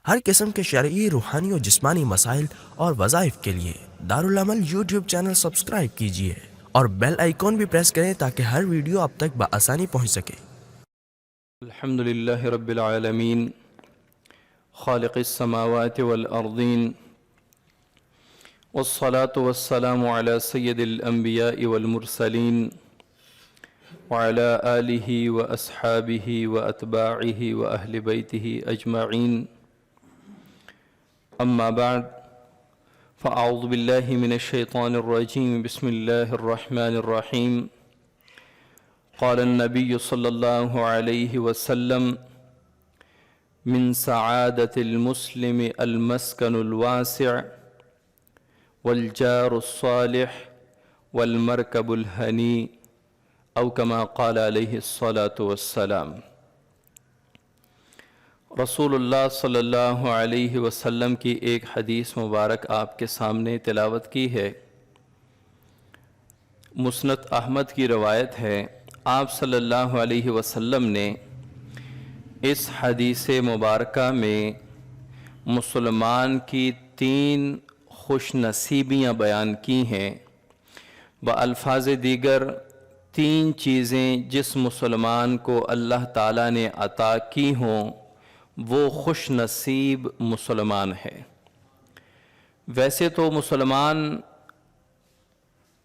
ہر قسم کے شرعی، روحانی اور جسمانی مسائل اور وظائف کے لیے دارالعمل یوٹیوب چینل سبسکرائب کیجیے اور بیل آئیکن بھی پریس کریں تاکہ ہر ویڈیو آپ تک بآسانی پہنچ سکے۔ الحمد للہ رب العالمین خالق السماوات والارضین والصلاة والسلام علی سید الانبیاء والمرسلین وعلی آلہ واصحابہ واتباعہ واہل بیتہ اجمعین، اما بعد فاعوذ باللہ من الشیطان الرجیم، بسم اللہ الرحمن الرحیم۔ قال النبی صلی اللہ علیہ وسلم: من سعادة المسلم المسكن الواسع والجار الصالح والمركب الهني، او كما قال علیہ الصلاة والسلام۔ رسول اللہ صلی اللہ علیہ وسلم کی ایک حدیث مبارک آپ کے سامنے تلاوت کی ہے۔ مسند احمد کی روایت ہے، آپ صلی اللہ علیہ وسلم نے اس حدیث مبارکہ میں مسلمان کی 3 خوش نصیبیاں بیان کی ہیں۔ بالفاظ دیگر 3 چیزیں جس مسلمان کو اللہ تعالیٰ نے عطا کی ہوں وہ خوش نصیب مسلمان ہے۔ ویسے تو مسلمان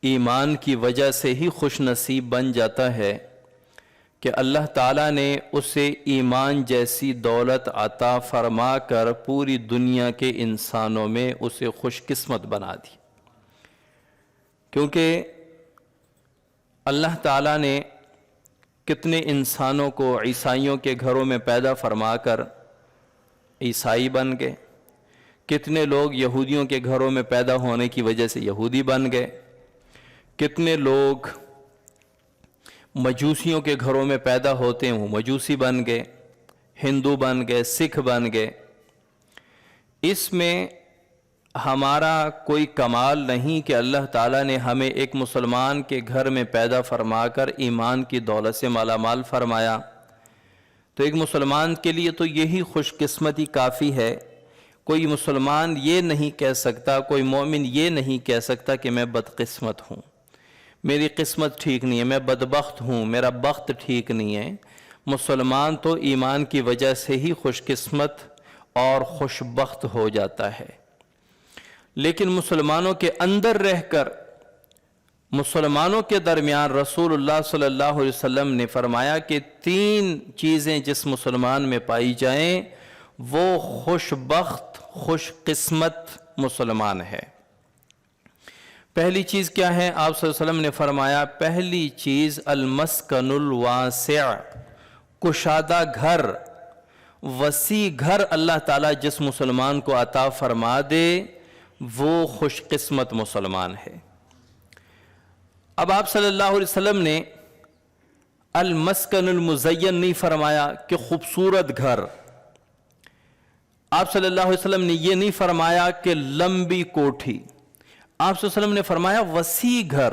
ایمان کی وجہ سے ہی خوش نصیب بن جاتا ہے کہ اللہ تعالیٰ نے اسے ایمان جیسی دولت عطا فرما کر پوری دنیا کے انسانوں میں اسے خوش قسمت بنا دی، کیونکہ اللہ تعالیٰ نے کتنے انسانوں کو عیسائیوں کے گھروں میں پیدا فرما کر عیسائی بن گئے، کتنے لوگ یہودیوں کے گھروں میں پیدا ہونے کی وجہ سے یہودی بن گئے، کتنے لوگ مجوسیوں کے گھروں میں پیدا ہوتے ہیں وہ مجوسی بن گئے، ہندو بن گئے، سکھ بن گئے۔ اس میں ہمارا کوئی کمال نہیں کہ اللہ تعالیٰ نے ہمیں ایک مسلمان کے گھر میں پیدا فرما کر ایمان کی دولت سے مالا مال فرمایا، تو ایک مسلمان کے لیے تو یہی خوش قسمتی کافی ہے۔ کوئی مسلمان یہ نہیں کہہ سکتا، کوئی مومن یہ نہیں کہہ سکتا کہ میں بدقسمت ہوں، میری قسمت ٹھیک نہیں ہے، میں بدبخت ہوں، میرا بخت ٹھیک نہیں ہے۔ مسلمان تو ایمان کی وجہ سے ہی خوش قسمت اور خوش بخت ہو جاتا ہے۔ لیکن مسلمانوں کے اندر رہ کر، مسلمانوں کے درمیان رسول اللہ صلی اللہ علیہ وسلم نے فرمایا کہ 3 چیزیں جس مسلمان میں پائی جائیں وہ خوش بخت، خوش قسمت مسلمان ہے۔ پہلی چیز کیا ہے؟ آپ صلی اللہ علیہ وسلم نے فرمایا پہلی چیز المسکن الواسع، کشادہ گھر، وسیع گھر اللہ تعالیٰ جس مسلمان کو عطا فرما دے وہ خوش قسمت مسلمان ہے۔ اب آپ صلی اللہ علیہ وسلم نے المسکن المزین نہیں فرمایا کہ خوبصورت گھر، آپ صلی اللہ علیہ وسلم نے یہ نہیں فرمایا کہ لمبی کوٹھی، آپ صلی اللہ علیہ وسلم نے فرمایا وسیع گھر۔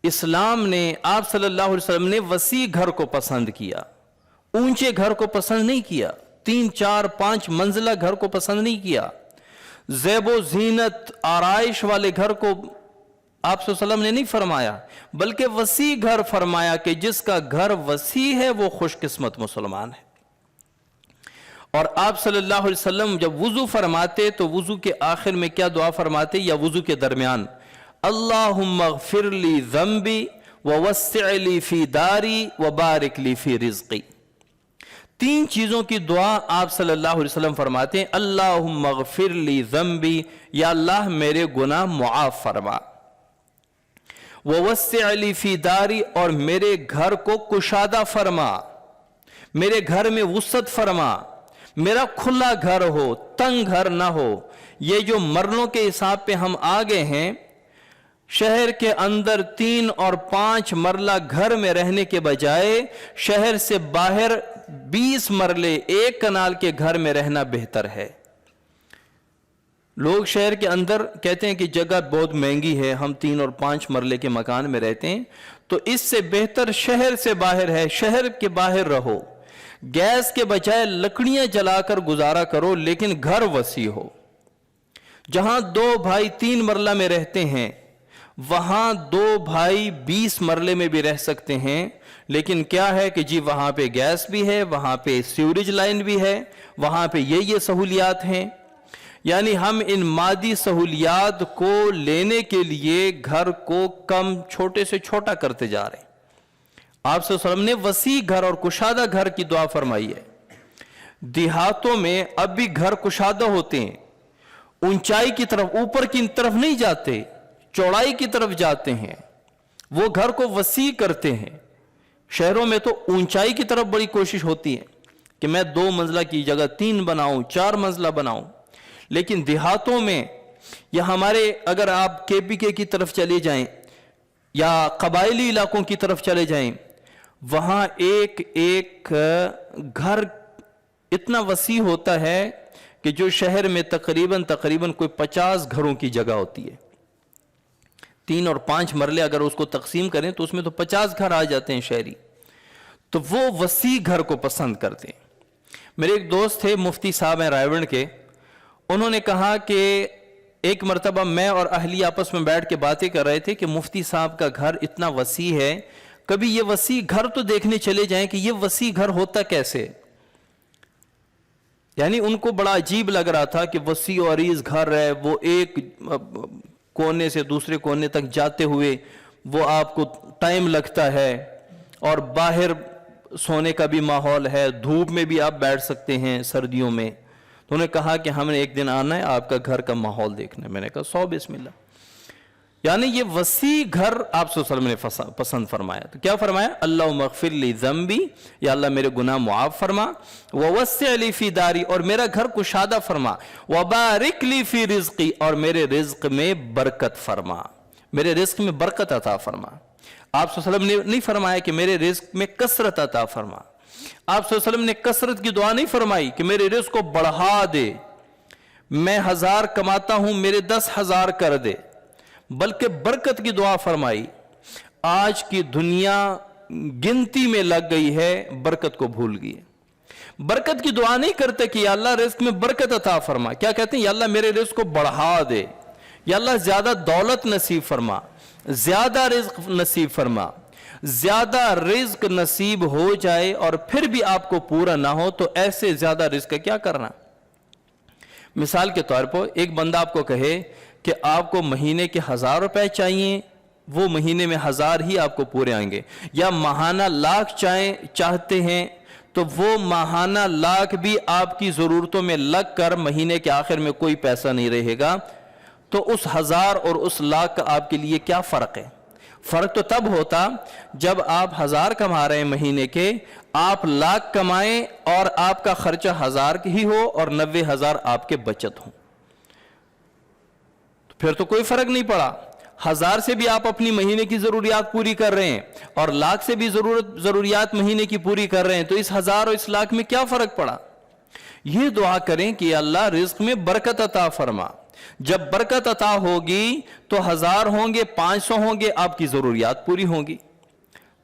اسلام نے، آپ صلی اللہ علیہ وسلم نے وسیع گھر کو پسند کیا، اونچے گھر کو پسند نہیں کیا، 3 4 5 منزلہ گھر کو پسند نہیں کیا، زیب و زینت آرائش والے گھر کو آپ صلی اللہ علیہ وسلم نے نہیں فرمایا، بلکہ وسیع گھر فرمایا کہ جس کا گھر وسیع ہے وہ خوش قسمت مسلمان ہے۔ اور آپ صلی اللہ علیہ وسلم جب وضو فرماتے تو وضو کے آخر میں کیا دعا فرماتے یا وضو کے درمیان؟ اللہم اغفر لی ذنبی ووسع لی فی داری وبارک لی فی رزقی۔ 3 چیزوں کی دعا آپ صلی اللہ علیہ وسلم فرماتے ہیں، اللہم اغفر لی ذنبی، یا اللہ میرے گناہ معاف فرما، ووسع لی فی داری، اور میرے گھر کو کشادہ فرما، میرے گھر میں وسعت فرما، میرا کھلا گھر ہو، تنگ گھر نہ ہو۔ یہ جو مرلوں کے حساب پہ ہم آگے ہیں، شہر کے اندر 3 اور 5 مرلہ گھر میں رہنے کے بجائے شہر سے باہر 20 مرلے 1 کنال کے گھر میں رہنا بہتر ہے۔ لوگ شہر کے اندر کہتے ہیں کہ جگہ بہت مہنگی ہے، ہم 3 اور 5 مرلے کے مکان میں رہتے ہیں، تو اس سے بہتر شہر سے باہر ہے، شہر کے باہر رہو، گیس کے بجائے لکڑیاں جلا کر گزارا کرو، لیکن گھر وسیع ہو۔ جہاں 2 بھائی 3 مرلہ میں رہتے ہیں، وہاں 2 بھائی 20 مرلے میں بھی رہ سکتے ہیں، لیکن کیا ہے کہ جی وہاں پہ گیس بھی ہے، وہاں پہ سیوریج لائن بھی ہے، وہاں پہ یہ سہولیات ہیں۔ یعنی ہم ان مادی سہولیات کو لینے کے لیے گھر کو کم چھوٹے سے چھوٹا کرتے جا رہے ہیں۔ آپ صلی اللہ علیہ وسلم نے وسیع گھر اور کشادہ گھر کی دعا فرمائی ہے۔ دیہاتوں میں اب بھی گھر کشادہ ہوتے ہیں، اونچائی کی طرف، اوپر کی طرف نہیں جاتے، چوڑائی کی طرف جاتے ہیں، وہ گھر کو وسیع کرتے ہیں۔ شہروں میں تو اونچائی کی طرف بڑی کوشش ہوتی ہے کہ میں 2 منزلہ کی جگہ 3 بناؤں، 4 منزلہ بناؤں، لیکن دیہاتوں میں یا ہمارے اگر آپ KPK کی طرف چلے جائیں یا قبائلی علاقوں کی طرف چلے جائیں، وہاں ایک ایک گھر اتنا وسیع ہوتا ہے کہ جو شہر میں تقریباً کوئی 50 گھروں کی جگہ ہوتی ہے۔ 3 اور 5 مرلے اگر اس کو تقسیم کریں تو اس میں تو 50 گھر آ جاتے ہیں شہری، تو وہ وسیع گھر کو پسند کرتے ہیں۔ میرے ایک دوست تھے مفتی صاحب ہیں رائے گڑھ کے، انہوں نے کہا کہ ایک مرتبہ میں اور اہلی آپس میں بیٹھ کے باتیں کر رہے تھے کہ مفتی صاحب کا گھر اتنا وسیع ہے، کبھی یہ وسیع گھر تو دیکھنے چلے جائیں کہ یہ وسیع گھر ہوتا کیسے۔ یعنی ان کو بڑا عجیب لگ رہا تھا کہ وسیع و عریض گھر ہے، وہ ایک کونے سے دوسرے کونے تک جاتے ہوئے وہ آپ کو ٹائم لگتا ہے، اور باہر سونے کا بھی ماحول ہے، دھوپ میں بھی آپ بیٹھ سکتے ہیں سردیوں میں۔ تو انہوں نے کہا کہ ہم نے ایک دن آنا ہے آپ کا گھر کا ماحول دیکھنا ہے۔ میں نے کہا 100 بسم اللہ۔ یعنی یہ وسیع گھر آپ صلی اللہ علیہ وسلم نے پسند فرمایا۔ تو کیا فرمایا؟ اللہم اغفر لی ذنبی، یا اللہ میرے گناہ معاف فرما، ووسع لی فی داری، اور میرا گھر کشادہ فرما، وبارک لی فی رزقی، اور میرے رزق میں برکت فرما، میرے رزق میں برکت عطا فرما۔ آپ صلی اللہ علیہ وسلم نے نہیں فرمایا کہ میرے رزق میں کثرت عطا فرما۔ آپ صلی اللہ علیہ وسلم نے کثرت کی دعا نہیں فرمائی کہ میرے رزق کو بڑھا دے، میں 1000 کماتا ہوں میرے 10,000 کر دے، بلکہ برکت کی دعا فرمائی۔ آج کی دنیا گنتی میں لگ گئی ہے، برکت کو بھول گئی ہے۔ برکت کی دعا نہیں کرتے کہ یا اللہ رزق میں برکت عطا فرما، کیا کہتے ہیں؟ یا اللہ میرے رزق کو بڑھا دے، یا اللہ زیادہ دولت نصیب فرما، زیادہ رزق نصیب فرما۔ زیادہ رزق نصیب ہو جائے اور پھر بھی آپ کو پورا نہ ہو تو ایسے زیادہ رزق کا کیا کرنا؟ مثال کے طور پر ایک بندہ آپ کو کہے کہ آپ کو مہینے کے 1000 روپے چاہیے، وہ مہینے میں 1000 ہی آپ کو پورے آئیں گے، یا ماہانہ 1,00,000 چاہتے ہیں تو وہ ماہانہ 1,00,000 بھی آپ کی ضرورتوں میں لگ کر مہینے کے آخر میں کوئی پیسہ نہیں رہے گا۔ تو اس 1000 اور اس 1,00,000 کا آپ کے لیے کیا فرق ہے؟ فرق تو تب ہوتا جب آپ 1000 کما رہے ہیں مہینے کے، آپ 1,00,000 کمائیں اور آپ کا خرچہ 1000 ہی ہو اور 90,000 آپ کے بچت ہوں، پھر تو کوئی فرق نہیں پڑا۔ 1000 سے بھی آپ اپنی مہینے کی ضروریات پوری کر رہے ہیں اور 1,00,000 سے بھی ضروریات مہینے کی پوری کر رہے ہیں، تو اس 1000 اور اس 1,00,000 میں کیا فرق پڑا؟ یہ دعا کریں کہ اللہ رزق میں برکت عطا فرما۔ جب برکت عطا ہوگی تو 1000 ہوں گے، 500 ہوں گے، آپ کی ضروریات پوری ہوں گی۔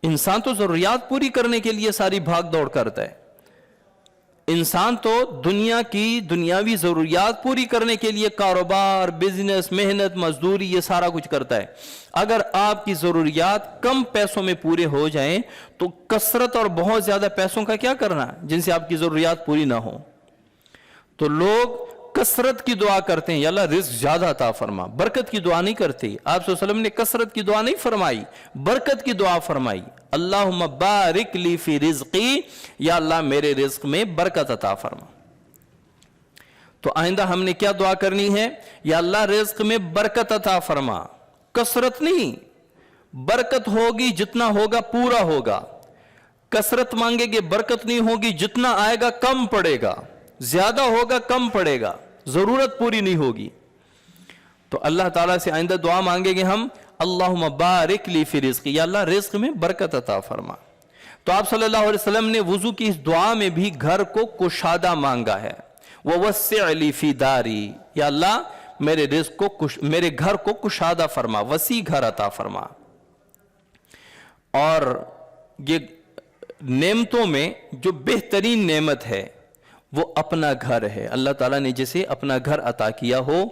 انسان تو ضروریات پوری کرنے کے لیے ساری بھاگ دوڑ کرتا ہے، انسان تو دنیا کی دنیاوی ضروریات پوری کرنے کے لیے کاروبار، بزنس، محنت، مزدوری، یہ سارا کچھ کرتا ہے۔ اگر آپ کی ضروریات کم پیسوں میں پورے ہو جائیں تو کثرت اور بہت زیادہ پیسوں کا کیا کرنا جن سے آپ کی ضروریات پوری نہ ہوں؟ تو لوگ کثرت کی دعا کرتے ہیں، یا اللہ رزق زیادہ عطا فرما، برکت کی دعا نہیں کرتے۔ آپ صلی اللہ علیہ وسلم نے کثرت کی دعا نہیں فرمائی، برکت کی دعا فرمائی۔ اللہم بارک لی فی رزقی، یا اللہ میرے رزق میں برکت عطا فرما۔ تو آئندہ ہم نے کیا دعا کرنی ہے؟ یا اللہ رزق میں برکت عطا فرما، کثرت نہیں، برکت ہوگی جتنا ہوگا پورا ہوگا۔ کثرت مانگے گے برکت نہیں ہوگی، جتنا آئے گا کم پڑے گا، زیادہ ہوگا کم پڑے گا، ضرورت پوری نہیں ہوگی۔ تو اللہ تعالیٰ سے آئندہ دعا مانگیں گے ہم، اللہم بارک لی فی رزقی، یا اللہ رزق میں برکت عطا فرما۔ تو آپ صلی اللہ علیہ وسلم نے وضو کی اس دعا میں بھی گھر کو کشادہ مانگا ہے، ووسع لی فی داری، یا اللہ میرے رزق کو میرے گھر کو کشادہ فرما، وسیع گھر عطا فرما۔ اور یہ نعمتوں میں جو بہترین نعمت ہے وہ اپنا گھر ہے. اللہ تعالیٰ نے جسے اپنا گھر عطا کیا ہو.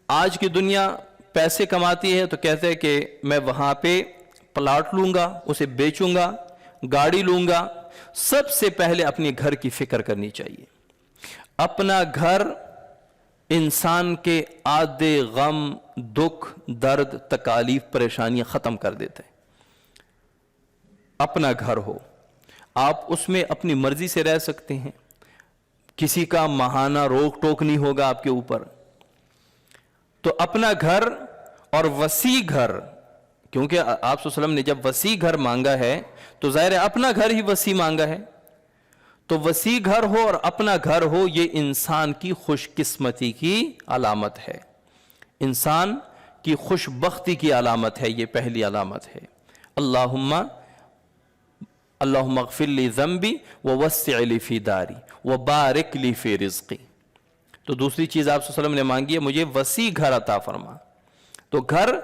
آج کی دنیا پیسے کماتی ہے تو کہتے ہیں کہ میں وہاں پہ پلاٹ لوں گا, اسے بیچوں گا, گاڑی لوں گا. سب سے پہلے اپنے گھر کی فکر کرنی چاہیے. اپنا گھر انسان کے آدھے غم, دکھ, درد, تکالیف, پریشانیاں ختم کر دیتا ہے. اپنا گھر ہو, آپ اس میں اپنی مرضی سے رہ سکتے ہیں, کسی کا ماہانہ روک ٹوک نہیں ہوگا آپ کے اوپر. تو اپنا گھر اور وسیع گھر, کیونکہ آپ صلی اللہ علیہ وسلم نے جب وسیع گھر مانگا ہے تو ظاہر ہے اپنا گھر ہی وسیع مانگا ہے. تو وسیع گھر ہو اور اپنا گھر ہو, یہ انسان کی خوش قسمتی کی علامت ہے, انسان کی خوش بختی کی علامت ہے. یہ پہلی علامت ہے. اللہم اغفر لی ذنبی ووسع لی فی داری وبارک لی فی رزقی. تو دوسری چیز آپ صلی اللہ علیہ وسلم نے مانگی ہے, مجھے وسیع گھر عطا فرما. تو گھر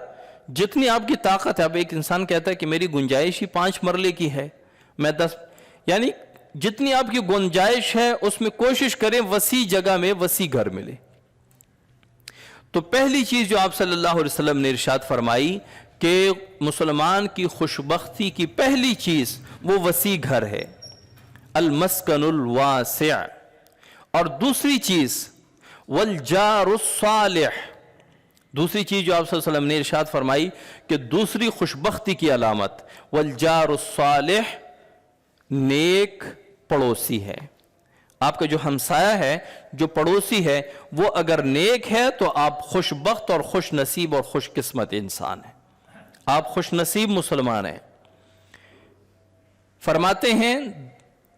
جتنی آپ کی طاقت ہے. اب ایک انسان کہتا ہے کہ میری گنجائش ہی 5 مرلے کی ہے, میں 10, یعنی جتنی آپ کی گنجائش ہے اس میں کوشش کریں وسیع جگہ میں وسیع گھر ملے. تو پہلی چیز جو آپ صلی اللہ علیہ وسلم نے ارشاد فرمائی کہ مسلمان کی خوشبختی کی پہلی چیز وہ وسیع گھر ہے, المسکن الواسع. اور دوسری چیز والجار الصالح. دوسری چیز جو آپ صلی اللہ علیہ وسلم نے ارشاد فرمائی کہ دوسری خوشبختی کی علامت والجار الصالح, نیک پڑوسی ہے. آپ کا جو ہمسایہ ہے, جو پڑوسی ہے, وہ اگر نیک ہے تو آپ خوش بخت اور خوش نصیب اور خوش قسمت انسان ہیں, آپ خوش نصیب مسلمان ہیں. فرماتے ہیں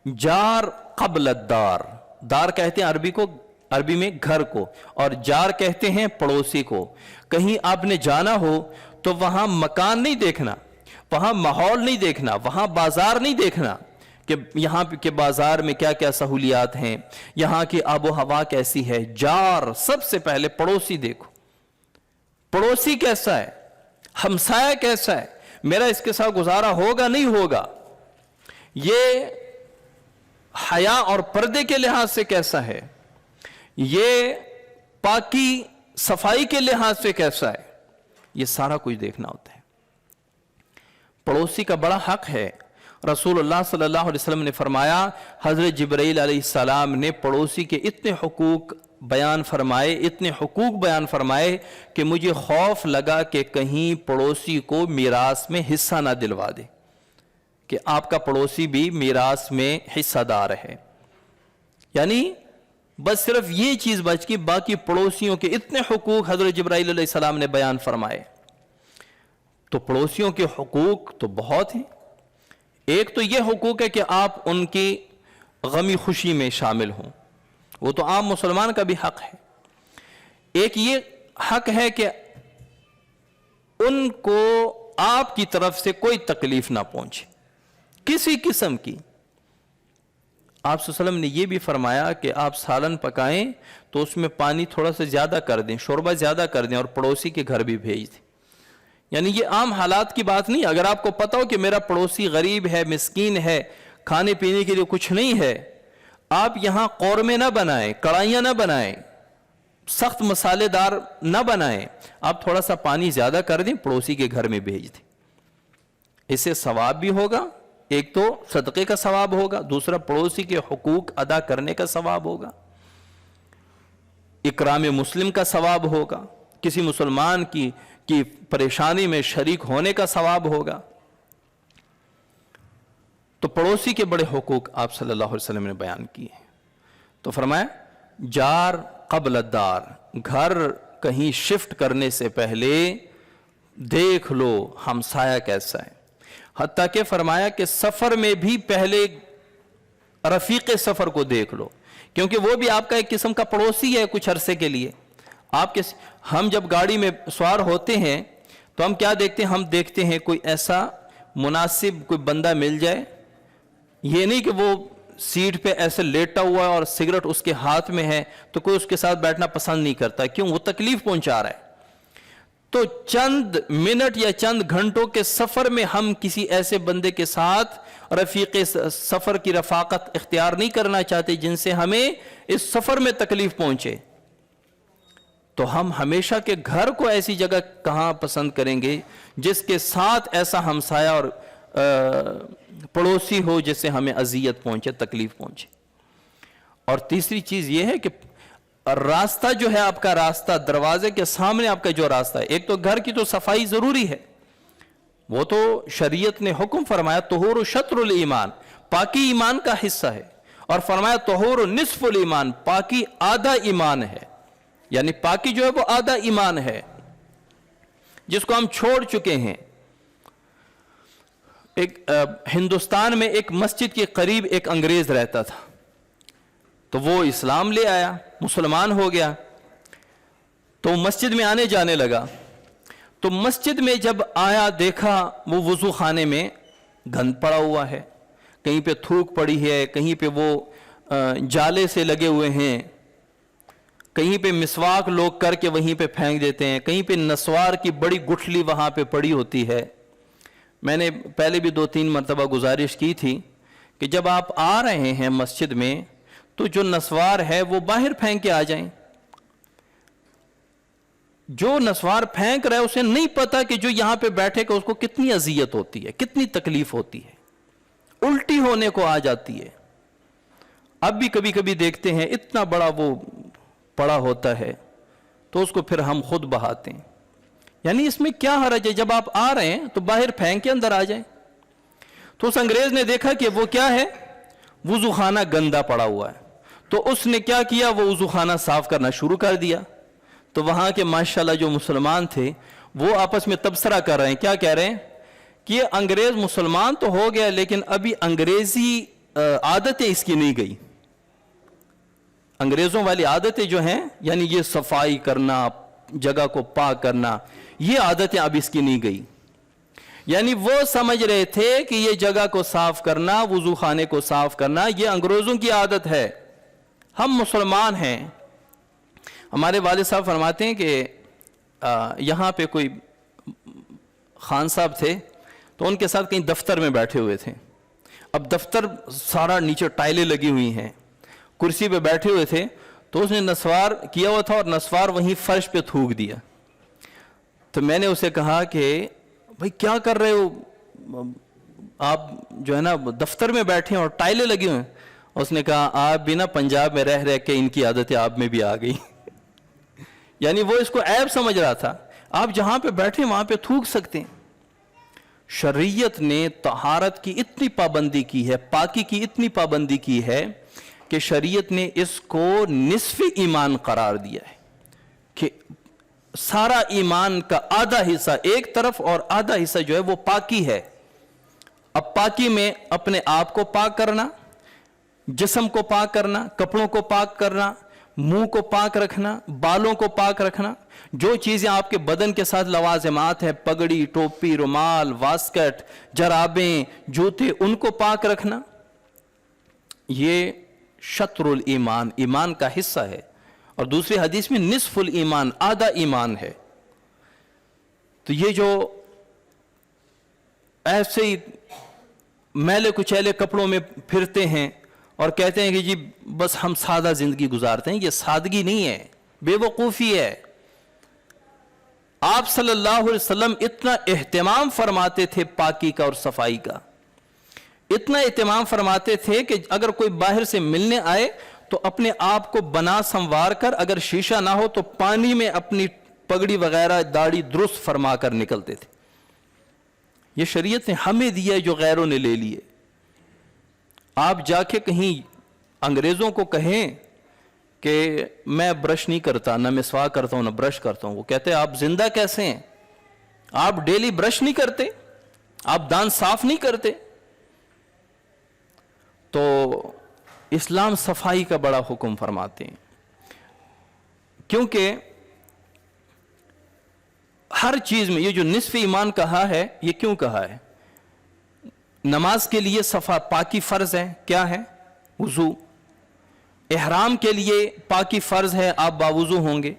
جار قبل الدار, دار کہتے ہیں عربی میں گھر کو, اور جار کہتے ہیں پڑوسی کو. کہیں آپ نے جانا ہو تو وہاں مکان نہیں دیکھنا, وہاں ماحول نہیں دیکھنا, وہاں بازار نہیں دیکھنا کہ یہاں کے بازار میں کیا کیا سہولیات ہیں, یہاں کی آب و ہوا کیسی ہے. جار, سب سے پہلے پڑوسی دیکھو. پڑوسی کیسا ہے, ہمسایہ کیسا ہے, میرا اس کے ساتھ گزارا ہوگا نہیں ہوگا, یہ حیا اور پردے کے لحاظ سے کیسا ہے, یہ پاکی صفائی کے لحاظ سے کیسا ہے, یہ سارا کچھ دیکھنا ہوتا ہے. پڑوسی کا بڑا حق ہے. رسول اللہ صلی اللہ علیہ وسلم نے فرمایا, حضرت جبرائیل علیہ السلام نے پڑوسی کے اتنے حقوق بیان فرمائے کہ مجھے خوف لگا کہ کہیں پڑوسی کو میراث میں حصہ نہ دلوا دے, کہ آپ کا پڑوسی بھی میراث میں حصہ دار ہے. یعنی بس صرف یہ چیز بچ کی, باقی پڑوسیوں کے اتنے حقوق حضرت جبرائیل علیہ السلام نے بیان فرمائے. تو پڑوسیوں کے حقوق تو بہت ہیں. ایک تو یہ حقوق ہے کہ آپ ان کی غمی خوشی میں شامل ہوں, وہ تو عام مسلمان کا بھی حق ہے. ایک یہ حق ہے کہ ان کو آپ کی طرف سے کوئی تکلیف نہ پہنچے کسی قسم کی. آپ صلی اللہ علیہ وسلم نے یہ بھی فرمایا کہ آپ سالن پکائیں تو اس میں پانی تھوڑا سا زیادہ کر دیں, شوربہ زیادہ کر دیں, اور پڑوسی کے گھر بھی بھیج دیں. یعنی یہ عام حالات کی بات نہیں. اگر آپ کو پتا ہو کہ میرا پڑوسی غریب ہے, مسکین ہے, کھانے پینے کے لیے کچھ نہیں ہے, آپ یہاں قورمے نہ بنائیں, کڑھائیاں نہ بنائیں, سخت مسالے دار نہ بنائیں, آپ تھوڑا سا پانی زیادہ کر دیں, پڑوسی کے گھر میں بھیج دیں. اس سے ثواب بھی ہوگا, ایک تو صدقے کا ثواب ہوگا, دوسرا پڑوسی کے حقوق ادا کرنے کا ثواب ہوگا, اکرام مسلم کا ثواب ہوگا, کسی مسلمان کی پریشانی میں شریک ہونے کا ثواب ہوگا. تو پڑوسی کے بڑے حقوق آپ صلی اللہ علیہ وسلم نے بیان کیے ہیں. تو فرمایا جار قبل الدار, گھر کہیں شفٹ کرنے سے پہلے دیکھ لو ہمسایہ کیسا ہے. حتیٰ کہ فرمایا کہ سفر میں بھی پہلے رفیق سفر کو دیکھ لو, کیونکہ وہ بھی آپ کا ایک قسم کا پڑوسی ہے کچھ عرصے کے لیے. ہم جب گاڑی میں سوار ہوتے ہیں تو ہم کیا دیکھتے ہیں, ہم دیکھتے ہیں کوئی ایسا مناسب کوئی بندہ مل جائے. یہ نہیں کہ وہ سیٹ پہ ایسے لیٹا ہوا ہے اور سگریٹ اس کے ہاتھ میں ہے تو کوئی اس کے ساتھ بیٹھنا پسند نہیں کرتا, کیوں, وہ تکلیف پہنچا رہا ہے. تو چند منٹ یا چند گھنٹوں کے سفر میں ہم کسی ایسے بندے کے ساتھ رفیق سفر کی رفاقت اختیار نہیں کرنا چاہتے جن سے ہمیں اس سفر میں تکلیف پہنچے، تو ہم ہمیشہ کے گھر کو ایسی جگہ کہاں پسند کریں گے جس کے ساتھ ایسا ہمسایہ اور پڑوسی ہو جس سے ہمیں اذیت پہنچے، تکلیف پہنچے۔ اور تیسری چیز یہ ہے کہ راستہ جو ہے آپ کا راستہ، دروازے کے سامنے آپ کا جو راستہ ہے، ایک تو گھر کی تو صفائی ضروری ہے، وہ تو شریعت نے حکم فرمایا طہور شطر الایمان، پاکی ایمان کا حصہ ہے، اور فرمایا طہور نصف الایمان، پاکی آدھا ایمان ہے، یعنی پاکی جو ہے وہ آدھا ایمان ہے جس کو ہم چھوڑ چکے ہیں۔ ایک ہندوستان میں ایک مسجد کے قریب ایک انگریز رہتا تھا، تو وہ اسلام لے آیا، مسلمان ہو گیا، تو مسجد میں آنے جانے لگا۔ تو مسجد میں جب آیا دیکھا وہ وضو خانے میں گند پڑا ہوا ہے، کہیں پہ تھوک پڑی ہے، کہیں پہ وہ جالے سے لگے ہوئے ہیں، کہیں پہ مسواک لوگ کر کے وہیں پہ پھینک دیتے ہیں، کہیں پہ نسوار کی بڑی گٹھلی وہاں پہ پڑی ہوتی ہے۔ میں نے پہلے بھی 2-3 مرتبہ گزارش کی تھی کہ جب آپ آ رہے ہیں مسجد میں تو جو نسوار ہے وہ باہر پھینک کے آ جائیں۔ جو نسوار پھینک رہا ہے اسے نہیں پتا کہ جو یہاں پہ بیٹھے کہ اس کو کتنی اذیت ہوتی ہے، کتنی تکلیف ہوتی ہے، الٹی ہونے کو آ جاتی ہے۔ اب بھی کبھی کبھی دیکھتے ہیں اتنا بڑا وہ پڑا ہوتا ہے تو اس کو پھر ہم خود بہاتے ہیں۔ یعنی اس میں کیا حرج ہے، جب آپ آ رہے ہیں تو باہر پھینک کے اندر آ جائیں۔ تو اس انگریز نے دیکھا کہ وہ کیا ہے، وضو خانہ گندا پڑا ہوا ہے، تو اس نے کیا کیا، وہ وضو خانہ صاف کرنا شروع کر دیا۔ تو وہاں کے ماشاءاللہ جو مسلمان تھے وہ آپس میں تبصرہ کر رہے ہیں، کیا کہہ رہے ہیں کہ یہ انگریز مسلمان تو ہو گیا لیکن ابھی انگریزی عادتیں اس کی نہیں گئی، انگریزوں والی عادتیں جو ہیں یعنی یہ صفائی کرنا، جگہ کو پاک کرنا، یہ عادتیں اب اس کی نہیں گئی۔ یعنی وہ سمجھ رہے تھے کہ یہ جگہ کو صاف کرنا، وضو خانے کو صاف کرنا یہ انگریزوں کی عادت ہے، ہم مسلمان ہیں۔ ہمارے والد صاحب فرماتے ہیں کہ یہاں پہ کوئی خان صاحب تھے تو ان کے ساتھ کہیں دفتر میں بیٹھے ہوئے تھے۔ اب دفتر سارا نیچے ٹائلیں لگی ہوئی ہیں، کرسی پہ بیٹھے ہوئے تھے تو اس نے نسوار کیا ہوا تھا اور نسوار وہیں فرش پہ تھوک دیا۔ تو میں نے اسے کہا کہ بھائی کیا کر رہے ہو آپ، جو ہے نا دفتر میں بیٹھے ہیں اور ٹائلیں لگی ہوئے ہیں۔ اس نے کہا آپ بھی نا پنجاب میں رہ کے ان کی عادتیں آپ میں بھی آ گئی۔ یعنی وہ اس کو عیب سمجھ رہا تھا، آپ جہاں پہ بیٹھے وہاں پہ تھوک سکتے ہیں۔ شریعت نے طہارت کی اتنی پابندی کی ہے، پاکی کی اتنی پابندی کی ہے کہ شریعت نے اس کو نصف ایمان قرار دیا ہے کہ سارا ایمان کا آدھا حصہ ایک طرف اور آدھا حصہ جو ہے وہ پاکی ہے۔ اب پاکی میں اپنے آپ کو پاک کرنا، جسم کو پاک کرنا، کپڑوں کو پاک کرنا، منہ کو پاک رکھنا، بالوں کو پاک رکھنا، جو چیزیں آپ کے بدن کے ساتھ لوازمات ہیں، پگڑی، ٹوپی، رومال، واسکٹ، جرابیں، جوتے، ان کو پاک رکھنا، یہ شطر الایمان، ایمان کا حصہ ہے۔ اور دوسری حدیث میں نصف الایمان، آدھا ایمان ہے۔ تو یہ جو ایسے ہی میلے کچیلے کپڑوں میں پھرتے ہیں اور کہتے ہیں کہ جی بس ہم سادہ زندگی گزارتے ہیں، یہ سادگی نہیں ہے، بے وقوفی ہے۔ آپ صلی اللہ علیہ وسلم اتنا اہتمام فرماتے تھے پاکی کا اور صفائی کا، اتنا اہتمام فرماتے تھے کہ اگر کوئی باہر سے ملنے آئے تو اپنے آپ کو بنا سنوار کر، اگر شیشہ نہ ہو تو پانی میں اپنی پگڑی وغیرہ داڑھی درست فرما کر نکلتے تھے۔ یہ شریعت نے ہمیں دیا ہے جو غیروں نے لے لیے۔ آپ جا کے کہیں انگریزوں کو کہیں کہ میں برش نہیں کرتا، نہ مسواک کرتا ہوں نہ برش کرتا ہوں، وہ کہتے ہیں آپ زندہ کیسے ہیں، آپ ڈیلی برش نہیں کرتے، آپ دانت صاف نہیں کرتے۔ تو اسلام صفائی کا بڑا حکم فرماتے ہیں، کیونکہ ہر چیز میں یہ جو نصف ایمان کہا ہے، یہ کیوں کہا ہے؟ نماز کے لیے پاکی فرض ہے، کیا ہے؟ وضو۔ احرام کے لیے پاکی فرض ہے، آپ باوضو ہوں گے۔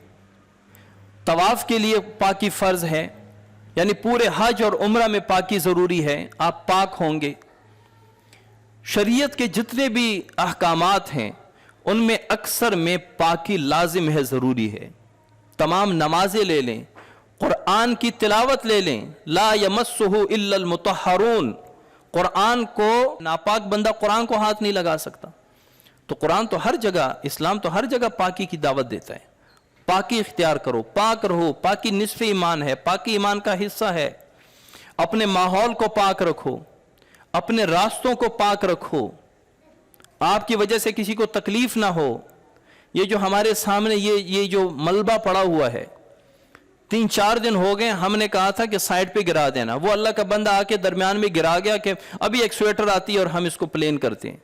طواف کے لیے پاکی فرض ہے، یعنی پورے حج اور عمرہ میں پاکی ضروری ہے، آپ پاک ہوں گے۔ شریعت کے جتنے بھی احکامات ہیں ان میں اکثر میں پاکی لازم ہے، ضروری ہے۔ تمام نمازیں لے لیں، قرآن کی تلاوت لے لیں، لا یمسہ الا المطہرون، قرآن کو ناپاک بندہ قرآن کو ہاتھ نہیں لگا سکتا۔ تو قرآن تو ہر جگہ، اسلام تو ہر جگہ پاکی کی دعوت دیتا ہے۔ پاکی اختیار کرو، پاک رہو، پاکی نصف ایمان ہے، پاکی ایمان کا حصہ ہے۔ اپنے ماحول کو پاک رکھو، اپنے راستوں کو پاک رکھو، آپ کی وجہ سے کسی کو تکلیف نہ ہو۔ یہ جو ہمارے سامنے یہ جو ملبہ پڑا ہوا ہے، 3-4 دن ہو گئے، ہم نے کہا تھا کہ سائڈ پہ گرا دینا، وہ اللہ کا بندہ آ کے درمیان میں گرا گیا کہ ابھی ایک سویٹر آتی ہے اور ہم اس کو پلین کرتے ہیں۔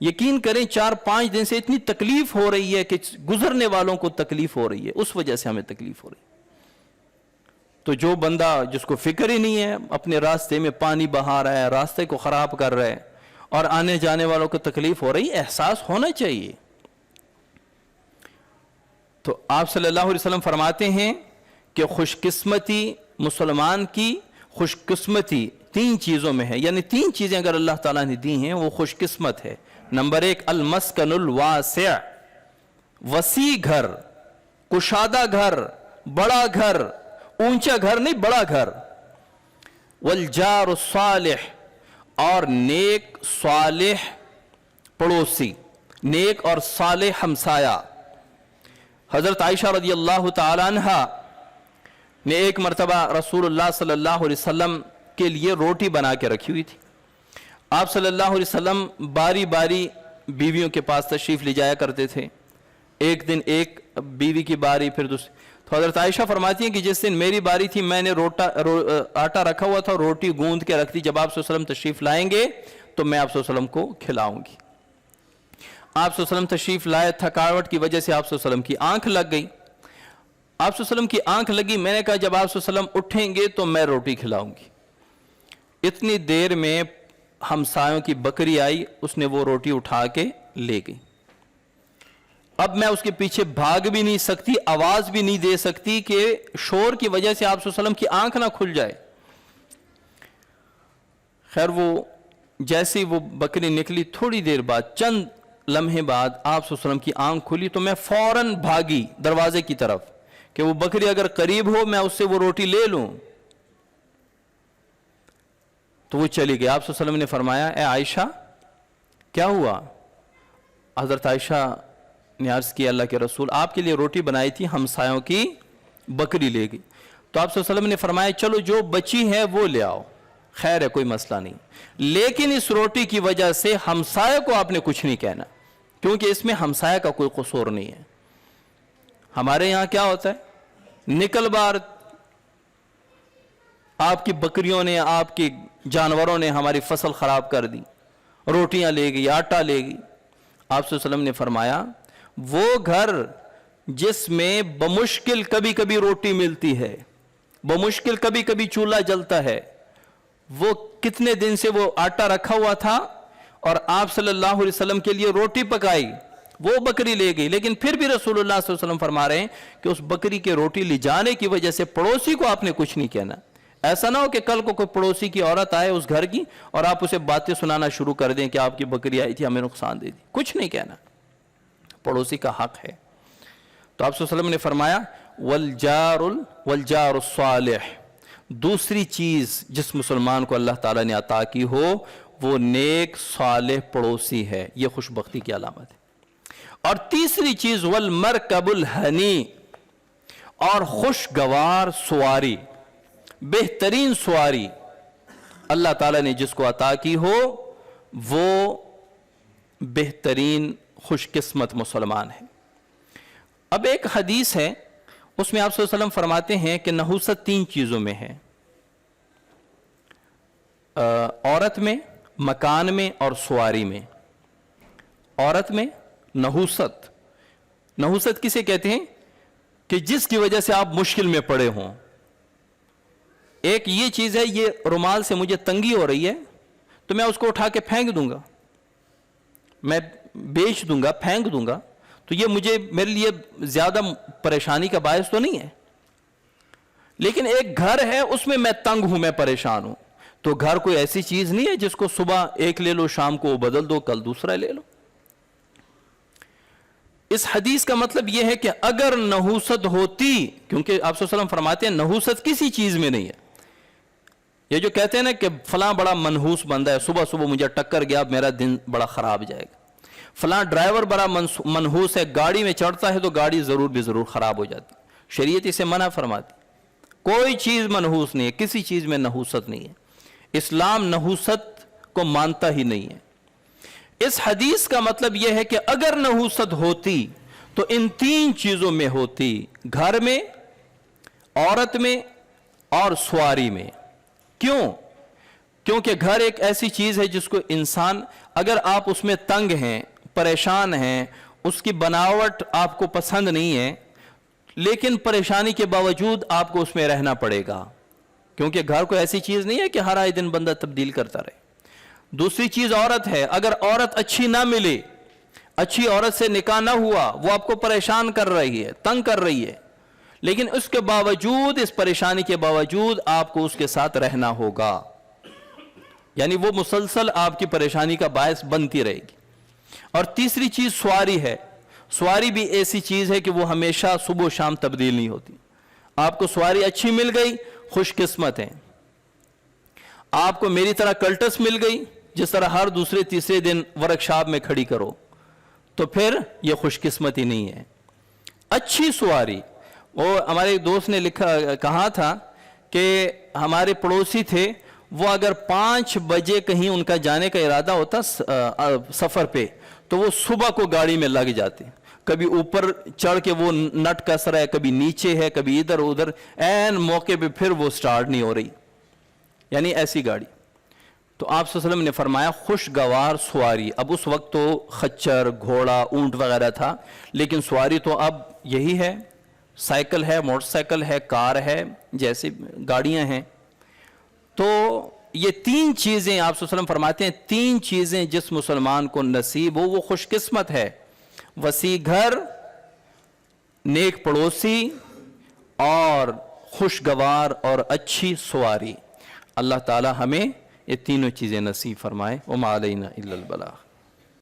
یقین کریں 4-5 دن سے اتنی تکلیف ہو رہی ہے کہ گزرنے والوں کو تکلیف ہو رہی ہے، اس وجہ سے ہمیں تکلیف ہو رہی ہے۔ تو جو بندہ جس کو فکر ہی نہیں ہے، اپنے راستے میں پانی بہا رہا ہے، راستے کو خراب کر رہا ہے اور آنے جانے والوں کو تکلیف ہو رہی ہے، احساس ہونا چاہیے۔ تو آپ صلی اللہ علیہ وسلم فرماتے ہیں کہ خوش قسمتی، مسلمان کی خوش قسمتی 3 چیزوں میں ہے، یعنی 3 چیزیں اگر اللہ تعالیٰ نے دی ہیں وہ خوش قسمت ہے۔ نمبر 1 المسکن الواسع، وسیع گھر، کشادہ گھر، بڑا گھر، اونچا گھر نہیں، بڑا گھر۔ والجار الصالح، اور نیک صالح پڑوسی، نیک اور صالح ہمسایہ۔ حضرت عائشہ رضی اللہ تعالی عنہ نے ایک مرتبہ رسول اللہ صلی اللہ علیہ وسلم کے لیے روٹی بنا کے رکھی ہوئی تھی۔ آپ صلی اللہ علیہ وسلم باری باری بیویوں کے پاس تشریف لے جایا کرتے تھے، ایک دن ایک بیوی کی باری، پھر دوسری۔ تو حضرت عائشہ فرماتی ہیں کہ جس دن میری باری تھی میں نے آٹا رکھا ہوا تھا، روٹی گوندھ کے رکھ دی، جب آپ صلی اللہ علیہ وسلم تشریف لائیں گے تو میں آپ صلی اللہ علیہ وسلم کو کھلاؤں گی۔ آپ صلی اللہ علیہ وسلم تشریف لائے، تھکاوٹ کی وجہ سے آپ صلی اللہ علیہ وسلم کی آنکھ لگ گئی۔ آپ صلی اللہ علیہ وسلم کی آنکھ لگی، میں نے کہا جب آپ صلی اللہ علیہ وسلم اٹھیں گے تو میں روٹی کھلاؤں گی۔ اتنی دیر میں ہمسایوں کی بکری آئی، اس نے وہ روٹی اٹھا کے لے گئی۔ اب میں اس کے پیچھے بھاگ بھی نہیں سکتی، آواز بھی نہیں دے سکتی کہ شور کی وجہ سے آپ صلی اللہ علیہ وسلم کی آنکھ نہ کھل جائے۔ خیر وہ جیسی وہ بکری نکلی، تھوڑی دیر بعد، چند لمحے بعد آپ صلی اللہ علیہ وسلم کی آنکھ کھلی، تو میں فوراً بھاگی دروازے کی طرف کہ وہ بکری اگر قریب ہو میں اس سے وہ روٹی لے لوں۔ تو وہ چلی گئی۔ آپ صلی اللہ علیہ وسلم نے فرمایا اے عائشہ کیا ہوا؟ حضرت عائشہ نے عرض کیا اللہ کے رسول آپ کے لیے روٹی بنائی تھی، ہمسایوں کی بکری لے گئی۔ تو آپ صلی اللہ علیہ وسلم نے فرمایا چلو جو بچی ہے وہ لے آؤ، خیر ہے کوئی مسئلہ نہیں، لیکن اس روٹی کی وجہ سے ہمسایہ کو آپ نے کچھ نہیں کہنا، کیونکہ اس میں ہمسایہ کا کوئی قصور نہیں ہے۔ ہمارے یہاں کیا ہوتا ہے، نکل بار آپ کی بکریوں نے، آپ کے جانوروں نے ہماری فصل خراب کر دی، روٹیاں لے گئی، آٹا لے گئی۔ آپ صلی اللہ علیہ وسلم نے فرمایا وہ گھر جس میں بمشکل کبھی کبھی روٹی ملتی ہے، بمشکل کبھی کبھی چولہا جلتا ہے، وہ کتنے دن سے وہ آٹا رکھا ہوا تھا اور آپ صلی اللہ علیہ وسلم کے لیے روٹی پکائی، وہ بکری لے گئی، لیکن پھر بھی رسول اللہ صلی اللہ علیہ وسلم فرما رہے ہیں کہ اس بکری کے روٹی لے جانے کی وجہ سے پڑوسی کو آپ نے کچھ نہیں کہنا۔ ایسا نہ ہو کہ کل کو کوئی پڑوسی کی عورت آئے اس گھر کی اور آپ اسے باتیں سنانا شروع کر دیں کہ آپ کی بکری آئی تھی ہمیں نقصان دے دی، کچھ نہیں کہنا، پڑوسی کا حق ہے۔ تو آپ صلی اللہ علیہ وسلم نے فرمایا والجار الصالح، دوسری چیز جس مسلمان کو اللہ تعالیٰ نے عطا کی ہو وہ نیک صالح پڑوسی ہے، یہ خوش بختی کی علامت ہے۔ اور تیسری چیز والمرکب الحنی، اور خوشگوار سواری، بہترین سواری اللہ تعالیٰ نے جس کو عطا کی ہو وہ بہترین خوش قسمت مسلمان ہے۔ اب ایک حدیث ہے اس میں آپ صلی اللہ علیہ وسلم فرماتے ہیں کہ نحوست 3 چیزوں میں ہے، عورت میں، مکان میں اور سواری میں۔ عورت میں نحوست، نحوست کسے کہتے ہیں کہ جس کی وجہ سے آپ مشکل میں پڑے ہوں۔ ایک یہ چیز ہے، یہ رومال سے مجھے تنگی ہو رہی ہے تو میں اس کو اٹھا کے پھینک دوں گا، میں بیچ دوں گا، پھینک دوں گا، تو یہ میرے لیے زیادہ پریشانی کا باعث تو نہیں ہے۔ لیکن ایک گھر ہے اس میں میں تنگ ہوں، میں پریشان ہوں، تو گھر کوئی ایسی چیز نہیں ہے جس کو صبح ایک لے لو، شام کو بدل دو، کل دوسرا لے لو۔ اس حدیث کا مطلب یہ ہے کہ اگر نحوست ہوتی، کیونکہ آپ صلی اللہ علیہ وسلم فرماتے ہیں نحوست کسی چیز میں نہیں ہے۔ یہ جو کہتے ہیں نا کہ فلاں بڑا منحوس بندہ ہے، صبح صبح مجھے ٹکر گیا، میرا دن بڑا خراب جائے گا، فلاں ڈرائیور بڑا منحوس ہے، گاڑی میں چڑھتا ہے تو گاڑی ضرور بھی ضرور خراب ہو جاتی، شریعت اسے منع فرماتی۔ کوئی چیز منحوس نہیں ہے، کسی چیز میں نحوست نہیں ہے، اسلام نحوست کو مانتا ہی نہیں ہے۔ اس حدیث کا مطلب یہ ہے کہ اگر نحوست ہوتی تو ان تین چیزوں میں ہوتی، گھر میں، عورت میں اور سواری میں۔ کیوں؟ کیونکہ گھر ایک ایسی چیز ہے جس کو انسان، اگر آپ اس میں تنگ ہیں، پریشان ہیں، اس کی بناوٹ آپ کو پسند نہیں ہے، لیکن پریشانی کے باوجود آپ کو اس میں رہنا پڑے گا، کیونکہ گھر کو ایسی چیز نہیں ہے کہ ہر آئے دن بندہ تبدیل کرتا رہے۔ دوسری چیز عورت ہے، اگر عورت اچھی نہ ملے، اچھی عورت سے نکاح نہ ہوا، وہ آپ کو پریشان کر رہی ہے، تنگ کر رہی ہے، لیکن اس کے باوجود، اس پریشانی کے باوجود آپ کو اس کے ساتھ رہنا ہوگا، یعنی وہ مسلسل آپ کی پریشانی کا باعث بنتی رہے گی۔ اور تیسری چیز سواری ہے، سواری بھی ایسی چیز ہے کہ وہ ہمیشہ صبح و شام تبدیل نہیں ہوتی۔ آپ کو سواری اچھی مل گئی، خوش قسمت ہیں۔ آپ کو میری طرح کلٹس مل گئی، جس طرح ہر دوسرے تیسرے دن ورکشاپ میں کھڑی کرو، تو پھر یہ خوش قسمتی نہیں ہے۔ اچھی سواری، وہ ہمارے ایک دوست نے کہا تھا کہ ہمارے پڑوسی تھے، وہ اگر 5 بجے کہیں ان کا جانے کا ارادہ ہوتا سفر پہ، تو وہ صبح کو گاڑی میں لگ جاتے، کبھی اوپر چڑھ کے وہ نٹ کس رہا ہے، کبھی نیچے ہے، کبھی ادھر ادھر، این موقع پہ پھر وہ سٹارٹ نہیں ہو رہی، یعنی ایسی گاڑی۔ تو آپ صلی اللہ علیہ وسلم نے فرمایا خوشگوار سواری۔ اب اس وقت تو خچر، گھوڑا، اونٹ وغیرہ تھا، لیکن سواری تو اب یہی ہے، سائیکل ہے، موٹر سائیکل ہے، کار ہے، جیسے گاڑیاں ہیں۔ تو یہ 3 چیزیں آپ صلی اللہ علیہ وسلم فرماتے ہیں، 3 چیزیں جس مسلمان کو نصیب ہو وہ خوش قسمت ہے: وسیع گھر، نیک پڑوسی، اور خوشگوار اور اچھی سواری۔ اللہ تعالی ہمیں یہ تینوں چیزیں نصیب فرمائے۔ وما علینا الا البلاغ۔